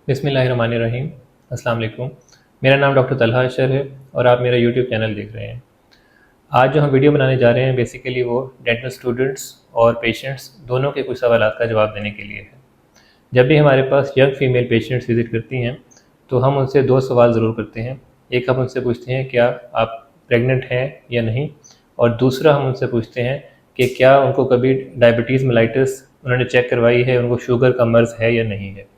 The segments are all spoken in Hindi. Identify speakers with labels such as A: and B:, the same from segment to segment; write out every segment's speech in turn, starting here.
A: बिस्मिल्लाहिर्रहमानिर्रहीम। अस्सलाम वालेकुम। मेरा नाम डॉक्टर तलहा अशर है और आप मेरा यूट्यूब चैनल देख रहे हैं। आज जो हम वीडियो बनाने जा रहे हैं बेसिकली वो डेंटल स्टूडेंट्स और पेशेंट्स दोनों के कुछ सवालात का जवाब देने के लिए है। जब भी हमारे पास यंग फीमेल पेशेंट्स विज़िट करती हैं तो हम उनसे दो सवाल ज़रूर करते हैं। एक हम उनसे पूछते हैं क्या आप प्रेग्नेंट हैं या नहीं, और दूसरा हम उनसे पूछते हैं कि क्या उनको कभी डायबिटीज़ मेलाइटिस उन्होंने चेक करवाई है, उनको शुगर का मर्ज़ है या नहीं है।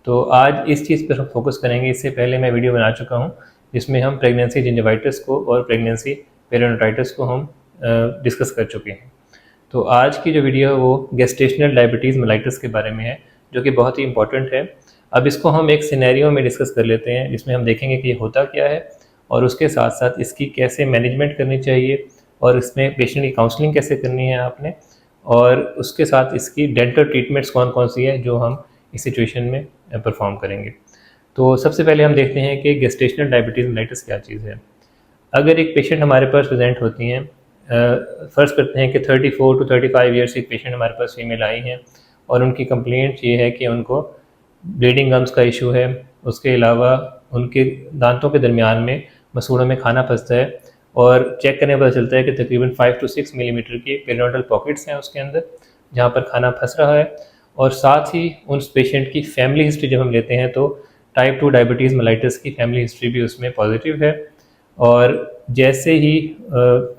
A: तो आज इस चीज़ पर हम फोकस करेंगे। इससे पहले मैं वीडियो बना चुका हूँ जिसमें हम प्रेगनेंसी जिंजिवाइटिस को और प्रेगनेंसी पेरियोडोंटाइटिस को हम डिस्कस कर चुके हैं। तो आज की जो वीडियो है वो गेस्टेशनल डायबिटीज़ मेलाइटिस के बारे में है, जो कि बहुत ही इंपॉर्टेंट है। अब इसको हम एक सिनेरियो में डिस्कस कर लेते हैं जिसमें हम देखेंगे कि ये होता क्या है और उसके साथ साथ इसकी कैसे मैनेजमेंट करनी चाहिए और इसमें पेशेंट की काउंसलिंग कैसे करनी है आपने, और उसके साथ इसकी डेंटल ट्रीटमेंट्स कौन कौन सी है जो हम इस सिचुएशन में परफॉर्म करेंगे। तो सबसे पहले हम देखते हैं कि गेस्टेशनल डायबिटीज़ मेलाइटिस क्या चीज़ है। अगर एक पेशेंट हमारे पास प्रेजेंट होती हैं, फ़र्ज़ करते हैं कि 34 टू 35 ईयर्स की पेशेंट हमारे पास फीमेल आई हैं और उनकी कंप्लेंट ये है कि उनको ब्लीडिंग गम्स का इशू है। उसके अलावा उनके दांतों के दरमियान में मसूड़ों में खाना फंसता है और चेक करने पर पता चलता है कि तकरीबन 5 टू 6 मिलीमीटर की पेरियोडोंटल पॉकेट्स हैं उसके अंदर जहाँ पर खाना फंस रहा है। और साथ ही उस पेशेंट की फैमिली हिस्ट्री जब हम लेते हैं तो टाइप 2 डायबिटीज़ मेलाइटिस की फैमिली हिस्ट्री भी उसमें पॉजिटिव है। और जैसे ही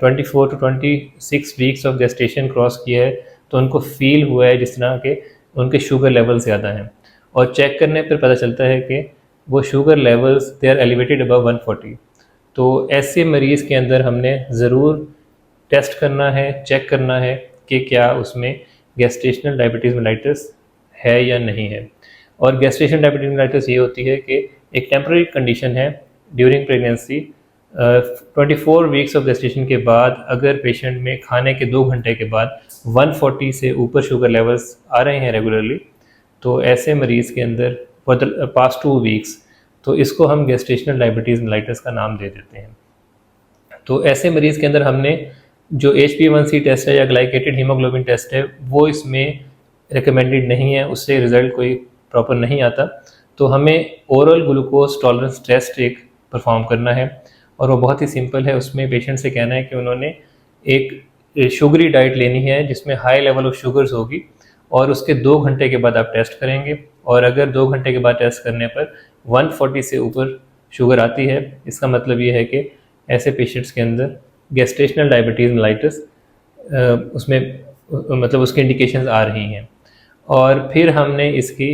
A: 24 to 26 weeks of gestation cross किया है तो उनको फील हुआ है जिस तरह के उनके शुगर लेवल ज़्यादा हैं, और चेक करने पर पता चलता है कि वो sugar levels they are elevated above 140। तो ऐसे मरीज़ के अंदर हमने ज़रूर टेस्ट करना है, चेक करना है कि क्या उसमें गेस्टेशनल डायबिटीज़ मेलाइटिस है या नहीं है। और गेस्टेशनल डायबिटीज़ मेलाइटिस ये होती है कि एक टेम्पररी कंडीशन है during pregnancy. 24 weeks of gestation के बाद अगर पेशेंट में खाने के 2 घंटे के बाद 140 से ऊपर शुगर लेवल्स आ रहे हैं रेगुलरली, तो ऐसे मरीज़ के अंदर फॉर द पास्ट 2 वीक्स तो इसको हम गेस्टेशनल डायबिटीज़ मेलाइटिस का नाम दे देते हैं। तो ऐसे मरीज़ के अंदर हमने जो HbA1c टेस्ट है या ग्लाइकेटेड हीमोग्लोबिन टेस्ट है वो इसमें रिकमेंडेड नहीं है, उससे रिज़ल्ट कोई प्रॉपर नहीं आता। तो हमें ओरल ग्लूकोज टॉलरेंस टेस्ट एक परफॉर्म करना है और वो बहुत ही सिंपल है। उसमें पेशेंट से कहना है कि उन्होंने एक शुगरी डाइट लेनी है जिसमें हाई लेवल ऑफ शुगर्स होगी, और उसके 2 घंटे के बाद आप टेस्ट करेंगे। और अगर 2 घंटे के बाद टेस्ट करने पर 140 से ऊपर शुगर आती है, इसका मतलब ये है कि ऐसे पेशेंट्स के अंदर गेस्टेशनल डायबिटीज़ मेलाइटिस उसमें मतलब उसकी इंडिकेशंस आ रही हैं। और फिर हमने इसकी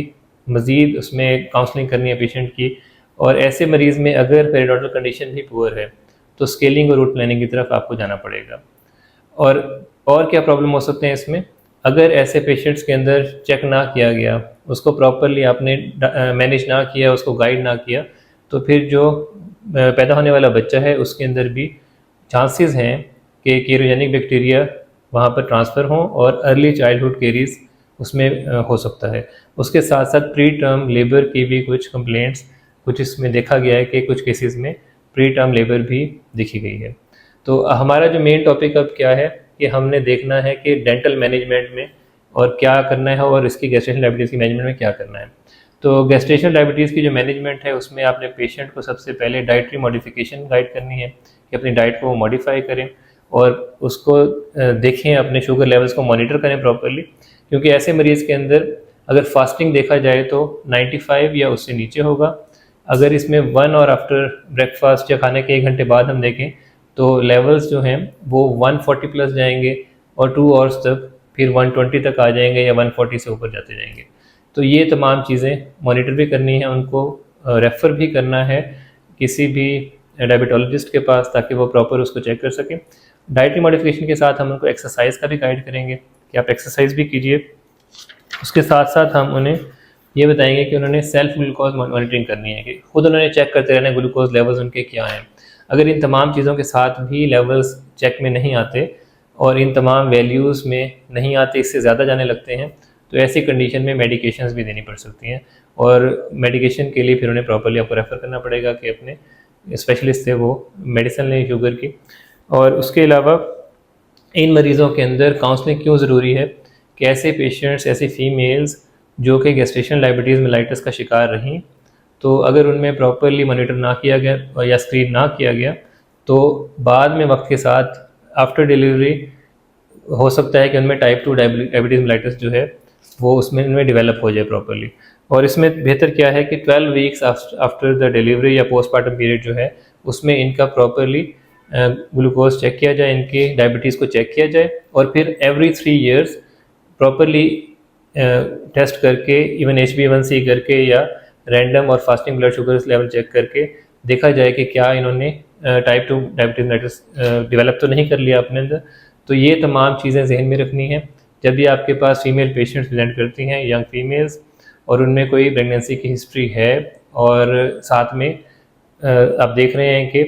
A: मज़ीद उसमें काउंसलिंग करनी है पेशेंट की। और ऐसे मरीज़ में अगर पेरियोडोंटल कंडीशन भी पुअर है तो स्केलिंग और रूट प्लानिंग की तरफ आपको जाना पड़ेगा। और क्या प्रॉब्लम हो सकते हैं इसमें, अगर ऐसे पेशेंट्स के अंदर चेक ना किया गया, उसको प्रॉपरली आपने मैनेज ना किया, उसको गाइड ना किया, तो फिर जो पैदा होने वाला बच्चा है उसके अंदर भी चांसेस हैं कि कैरियोजेनिक बैक्टीरिया वहाँ पर ट्रांसफ़र हों और अर्ली चाइल्डहुड केरीज उसमें हो सकता है। उसके साथ साथ प्री टर्म लेबर की भी कुछ कंप्लेंट्स कुछ इसमें देखा गया है कि कुछ केसेस में प्री टर्म लेबर भी दिखी गई है। तो हमारा जो मेन टॉपिक अब क्या है कि हमने देखना है कि डेंटल मैनेजमेंट में और क्या करना है और इसकी गेस्टेशनल डायबिटीज़ की मैनेजमेंट में क्या करना है। तो गेस्टेशनल डायबिटीज़ की जो मैनेजमेंट है उसमें आपने पेशेंट को सबसे पहले डाइटरी मॉडिफिकेशन गाइड करनी है कि अपनी डाइट को वो मॉडिफाई करें और उसको देखें, अपने शुगर लेवल्स को मॉनिटर करें प्रॉपरली। क्योंकि ऐसे मरीज़ के अंदर अगर फास्टिंग देखा जाए तो 95 या उससे नीचे होगा। अगर इसमें 1 और आफ्टर ब्रेकफास्ट या खाने के 1 घंटे बाद हम देखें तो लेवल्स जो हैं वो 140 प्लस जाएंगे और 2 आवर्स तक फिर 120 तक आ जाएंगे या 140 से ऊपर जाते जाएंगे। तो ये तमाम चीज़ें मॉनिटर भी करनी है, उनको रेफ़र भी करना है किसी भी डायबिटोलॉजिस्ट के पास ताकि वो प्रॉपर उसको चेक कर सकें। डाइटरी मॉडिफिकेशन के साथ हम उनको एक्सरसाइज का भी गाइड करेंगे कि आप एक्सरसाइज भी कीजिए। उसके साथ साथ हम उन्हें ये बताएंगे कि उन्होंने सेल्फ ग्लूकोज मॉनिटरिंग करनी है कि खुद उन्होंने चेक करते रहना है ग्लूकोज लेवल्स उनके क्या हैं। अगर इन तमाम चीज़ों के साथ भी लेवल्स चेक में नहीं आते और इन तमाम वैल्यूज़ में नहीं आते, इससे ज़्यादा जाने लगते हैं, तो ऐसी कंडीशन में मेडिकेशंस भी देनी पड़ सकती हैं। और मेडिकेशन के लिए फिर उन्हें प्रॉपरली आपको रेफ़र करना पड़ेगा कि अपने स्पेशलिस्ट से वो मेडिसिन लें शुगर की। और उसके अलावा इन मरीज़ों के अंदर काउंसलिंग क्यों ज़रूरी है कि ऐसे पेशेंट्स, ऐसी फ़ीमेल्स जो कि गेस्टेशनल डायबिटीज़ मेलाइटिस का शिकार रहीं तो अगर उनमें प्रॉपरली मॉनिटर ना किया गया या स्क्रीन ना किया गया तो बाद में वक्त के साथ आफ्टर डिलीवरी हो सकता है कि उनमें टाइप 2 डायबिटीज़ मेलाइटिस जो है वो उसमें इनमें डेवलप हो जाए प्रॉपरली। और इसमें बेहतर क्या है कि 12 वीक्स आफ्टर द डिलीवरी या पोस्टमार्टम पीरियड जो है उसमें इनका प्रॉपरली ग्लूकोज चेक किया जाए, इनकी डायबिटीज़ को चेक किया जाए और फिर एवरी 3 ईयर्स प्रॉपरली टेस्ट करके इवन HbA1c करके या रैंडम और fasting blood sugar level check करके देखा जाए कि क्या इन्होंने टाइप 2 डायबिटीज़ मेलाइटिस डेवलप तो नहीं कर लिया अपने अंदर। तो ये तमाम चीज़ें जहन में रखनी है जब भी आपके पास फीमेल पेशेंट्स प्रेजेंट करती हैं, यंग फीमेल्स, और उनमें कोई प्रेगनेंसी की हिस्ट्री है और साथ में आप देख रहे हैं कि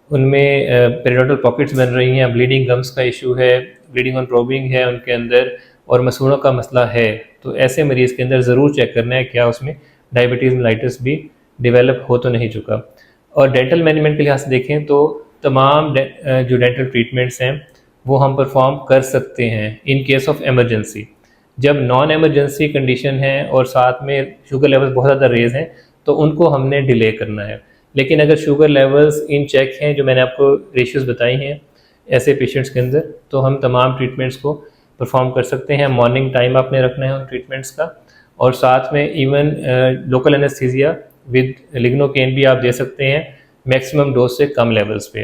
A: उनमें पेरिडोनल पॉकेट्स बन रही हैं, ब्लीडिंग गम्स का इशू है, ब्लीडिंग ऑन प्रोबिंग है उनके अंदर और मसूड़ों का मसला है, तो ऐसे मरीज़ के अंदर ज़रूर चेक करना है क्या उसमें डायबिटीज़ मेलाइटिस भी डेवलप हो तो नहीं चुका। और डेंटल मैनेजमेंट के लिहाज से देखें तो तमाम जो डेंटल ट्रीटमेंट्स हैं वो हम परफॉर्म कर सकते हैं इन केस ऑफ एमरजेंसी। जब नॉन एमरजेंसी कंडीशन है और साथ में शुगर लेवल्स बहुत ज़्यादा रेज हैं तो उनको हमने डिले करना है। लेकिन अगर शुगर लेवल्स इन चेक हैं, जो मैंने आपको रेशियोज़ बताई हैं ऐसे पेशेंट्स के अंदर, तो हम तमाम ट्रीटमेंट्स को परफॉर्म कर सकते हैं। मॉर्निंग टाइम आपने रखना है उन ट्रीटमेंट्स का और साथ में even local anaesthesia with lignocaine भी आप दे सकते हैं मैक्सिमम डोज से कम लेवल्स पे,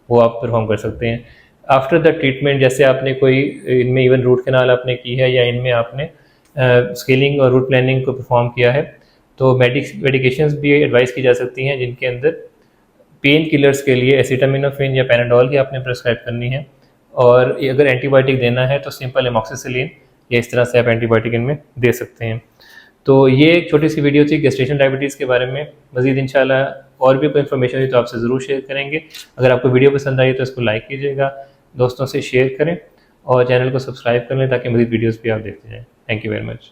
A: वो आप परफॉर्म कर सकते हैं। आफ्टर द ट्रीटमेंट जैसे आपने कोई इनमें इवन रूट कैनाल आपने की है या इनमें आपने स्केलिंग और रूट प्लानिंग को परफॉर्म किया है तो मेडिकेशंस भी एडवाइस की जा सकती हैं जिनके अंदर पेन किलर्स के लिए एसिटामिनोफेन या पैनाडोल की आपने प्रेस्क्राइब करनी है। और अगर एंटीबायोटिक देना है तो सिंपल एमॉक्सिसिलिन या इस तरह से आप एंटीबायोटिक इनमें दे सकते हैं। तो ये एक छोटी सी वीडियो थी गेस्टेशन डायबिटीज़ के बारे में। मज़ीद इंशाल्लाह और भी कोई इन्फॉर्मेशन हुई तो आपसे ज़रूर शेयर करेंगे। अगर आपको वीडियो पसंद आई तो इसको लाइक कीजिएगा, दोस्तों से शेयर करें और चैनल को सब्सक्राइब कर लें ताकि मज़ीद वीडियोज़ भी आप देखते जाएँ। Thank you very much.